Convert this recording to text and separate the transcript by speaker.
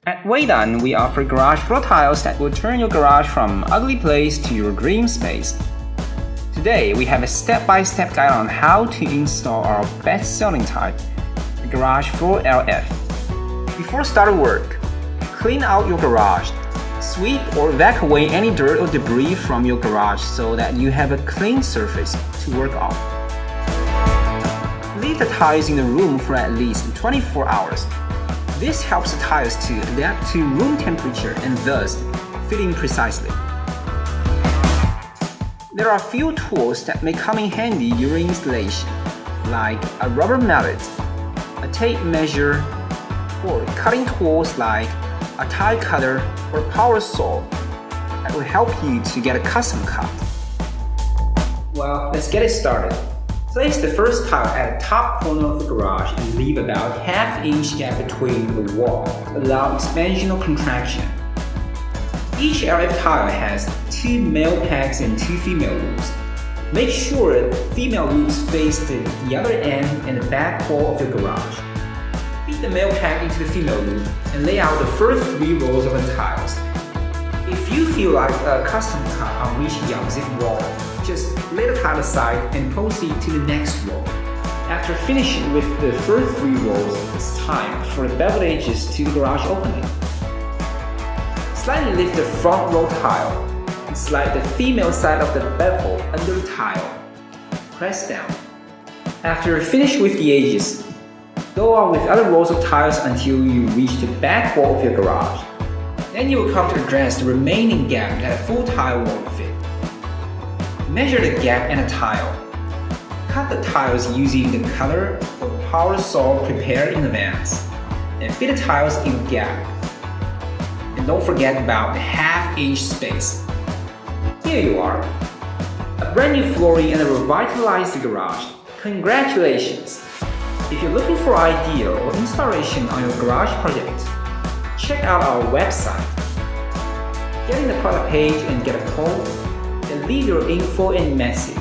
Speaker 1: At WEIDAN, we offer garage floor tiles that will turn your garage from ugly place to your dream space. Today, we have a step-by-step guide on how to install our best-selling type, the garage floor LF. Before starting work, clean out your garage. Sweep or vac away any dirt or debris from your garage so that you have a clean surface to work on. Leave the tiles in the room for at least 24 hours. This helps the tiles to adapt to room temperature and thus fit in precisely. There are a few tools that may come in handy during installation, like a rubber mallet, a tape measure, or cutting tools like a tile cutter or power saw that will help you to get a custom cut. Well, let's get it started. Place the first tile at the top corner of the garage and leave about ½ inch gap between the wall. Allow expansion or contraction. Each LF tile has 2 male pegs and 2 female loops. Make sure the female loops face the other end and the back wall of your garage. Feed the male peg into the female loop and lay out the first 3 rows of the tiles. If you feel like a custom cut on reaching the opposite wall, just lay the tile aside and proceed to the next row. After finishing with the first 3 rows, it's time for the beveled edges to the garage opening. Slightly lift the front row tile and slide the female side of the bevel under the tile. Press down. After you finish with the edges, go on with other rows of tiles until you reach the back wall of your garage. Then you will come to address the remaining gap that a full tile won't fit. Measure the gap in a tile. Cut the tiles using the cutter or power saw prepared in advance, and fit the tiles in the gap. And don't forget about the ½ inch space. Here you are, a brand new flooring and a revitalized garage. Congratulations! If you're looking for idea or inspiration on your garage project, check out our website. Get in the product page and get a quote, and leave your info and message.